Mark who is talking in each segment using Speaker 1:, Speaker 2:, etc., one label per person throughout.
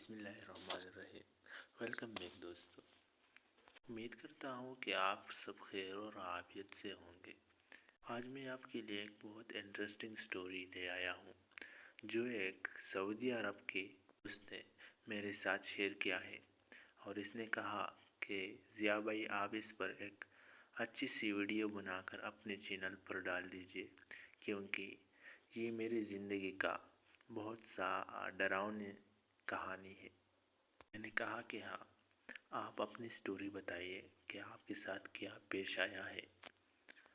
Speaker 1: बिस्मिल्लाहिर्रहमानिर्रहीम। Welcome back दोस्तों। उम्मीद करता हूँ कि आप सब खैर और आफियत से होंगे। आज मैं आपके लिए एक बहुत इंटरेस्टिंग स्टोरी ले आया हूँ जो एक सऊदी अरब के दोस्त ने मेरे साथ शेयर किया है। और इसने कहा कि ज़िया भाई, आप इस पर एक अच्छी सी वीडियो बनाकर अपने चैनल पर डाल दीजिए, क्योंकि ये मेरी ज़िंदगी का बहुत सा डरावनी कहानी है। मैंने कहा कि हाँ, आप अपनी स्टोरी बताइए कि आपके साथ क्या पेश आया है।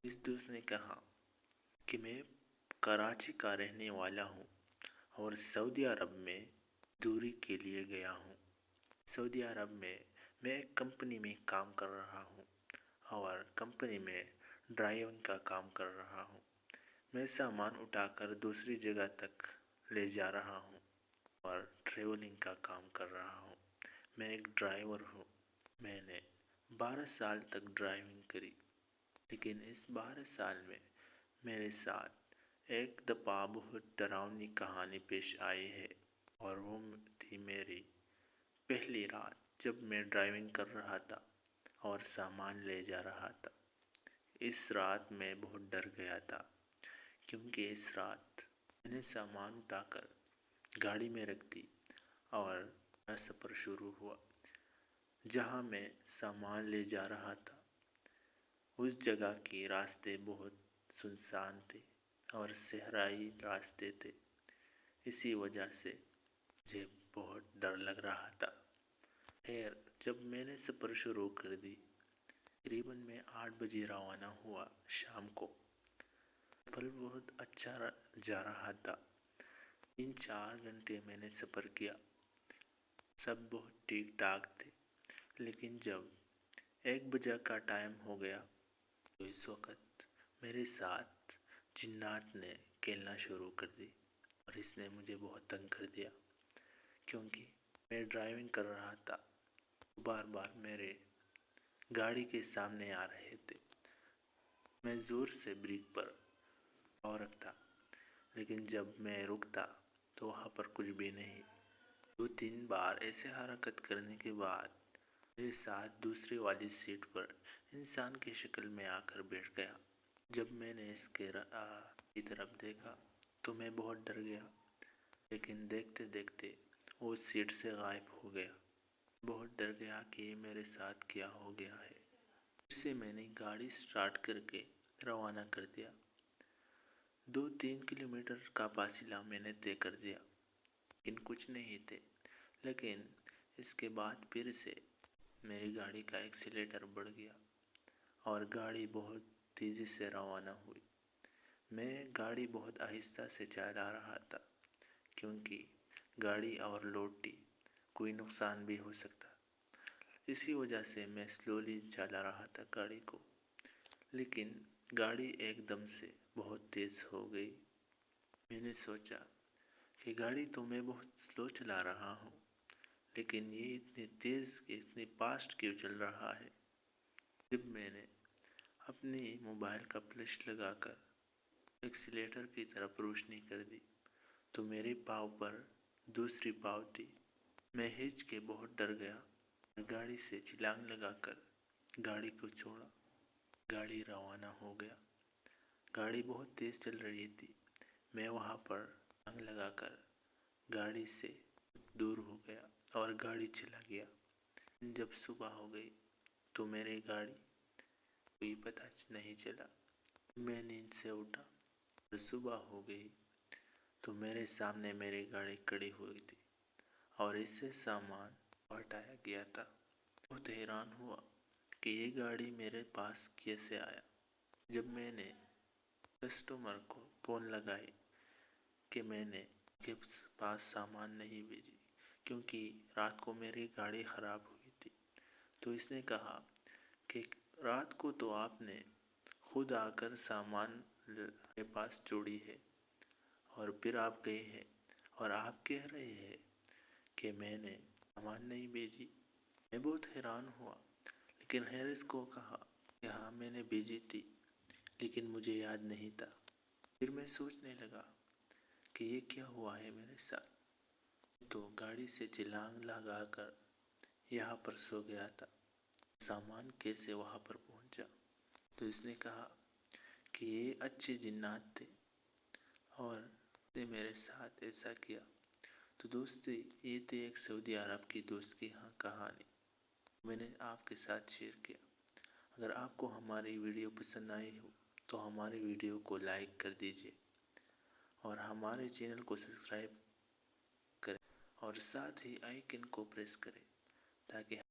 Speaker 1: इस दोस्त ने कहा कि मैं कराची का रहने वाला हूँ और सऊदी अरब में दूरी के लिए गया हूँ। सऊदी अरब में मैं एक कंपनी में काम कर रहा हूँ और कंपनी में ड्राइविंग का काम कर रहा हूँ। मैं सामान उठाकर दूसरी जगह तक ले जा रहा हूँ और ट्रेवलिंग का काम कर रहा हूँ। मैं एक ड्राइवर हूँ। मैंने 12 साल तक ड्राइविंग करी, लेकिन इस 12 साल में मेरे साथ एक दफ़ा बहुत डरावनी कहानी पेश आई है। और वो थी मेरी पहली रात, जब मैं ड्राइविंग कर रहा था और सामान ले जा रहा था। इस रात मैं बहुत डर गया था, क्योंकि इस रात मैंने सामान उठाकर गाड़ी में रख दी और मेरा सफ़र शुरू हुआ। जहाँ मैं सामान ले जा रहा था, उस जगह के रास्ते बहुत सुनसान थे और सहराई रास्ते थे। इसी वजह से मुझे बहुत डर लग रहा था। खैर, जब मैंने सफ़र शुरू कर दी, तकरीबन मैं 8 बजे रवाना हुआ शाम को। सफ़र बहुत अच्छा जा रहा था। 3-4 घंटे मैंने सफ़र किया, सब बहुत ठीक ठाक थे। लेकिन जब 1 बजे का टाइम हो गया, तो इस वक्त मेरे साथ जिन्नात ने खेलना शुरू कर दी और इसने मुझे बहुत तंग कर दिया, क्योंकि मैं ड्राइविंग कर रहा था। बार बार मेरे गाड़ी के सामने आ रहे थे। मैं ज़ोर से ब्रेक पर पाँव रखता, लेकिन जब मैं रुकता तो वहाँ पर कुछ भी नहीं। 2-3 बार ऐसे हरकत करने के बाद मेरे साथ दूसरी वाली सीट पर इंसान की शक्ल में आकर बैठ गया। जब मैंने इसके की तरफ देखा तो मैं बहुत डर गया, लेकिन देखते देखते वो सीट से गायब हो गया। बहुत डर गया कि मेरे साथ क्या हो गया है। फिर से मैंने गाड़ी स्टार्ट करके रवाना कर दिया। 2-3 किलोमीटर का फासला मैंने तय कर दिया, लेकिन कुछ नहीं थे। लेकिन इसके बाद फिर से मेरी गाड़ी का एक्सीलेटर बढ़ गया और गाड़ी बहुत तेज़ी से रवाना हुई। मैं गाड़ी बहुत आहिस्ता से चला रहा था, क्योंकि गाड़ी और लौटती कोई नुकसान भी हो सकता। इसी वजह से मैं स्लोली चला रहा था गाड़ी को। लेकिन गाड़ी एकदम से बहुत तेज़ हो गई। मैंने सोचा कि गाड़ी तो मैं बहुत स्लो चला रहा हूँ, लेकिन ये इतनी तेज़ इतनी फास्ट क्यों चल रहा है। जब मैंने अपनी मोबाइल का फ्लैश लगाकर एक्सीलेटर की तरफ रोशनी कर दी, तो मेरे पाँव पर दूसरी पाँव थी। मैं हिच के बहुत डर गया और गाड़ी से छलांग लगाकर गाड़ी को छोड़ा। गाड़ी रवाना हो गया। गाड़ी बहुत तेज़ चल रही थी। मैं वहाँ पर छलांग लगाकर गाड़ी से दूर हो गया और गाड़ी चला गया। जब सुबह हो गई तो मेरी गाड़ी कोई पता नहीं चला। मैं नींद से उठा और सुबह हो गई तो मेरे सामने मेरी गाड़ी खड़ी हुई थी और इससे सामान हटाया गया था। बहुत हैरान हुआ कि ये गाड़ी मेरे पास कैसे आया। जब मैंने कस्टमर को फ़ोन लगाई कि मैंने के पास सामान नहीं भेजी, क्योंकि रात को मेरी गाड़ी ख़राब हुई थी, तो इसने कहा कि रात को तो आपने खुद आकर सामान के पास छोड़ी है और फिर आप गए हैं और आप कह रहे हैं कि मैंने सामान नहीं भेजी। मैं बहुत हैरान हुआ, लेकिन हैरिस को कहा कि हाँ, मैंने भेजी थी, लेकिन मुझे याद नहीं था। फिर मैं सोचने लगा कि ये क्या हुआ है मेरे साथ। تو گاڑی سے چھلانگ لگا کر یہاں پر سو گیا تھا۔ سامان کیسے وہاں پر پہنچا؟ تو اس نے کہا کہ یہ اچھے جنات تھے اور نے میرے ساتھ ایسا کیا۔ تو دوستی یہ تھی ایک سعودی عرب کی دوست کی کہانی، میں نے آپ کے ساتھ شیئر کیا۔ اگر آپ کو ہماری ویڈیو پسند آئی ہو تو ہماری ویڈیو کو لائک کر دیجئے اور ہمارے چینل کو سبسکرائب کریں اور ساتھ ہی آئیکن کو پریس کریں تاکہ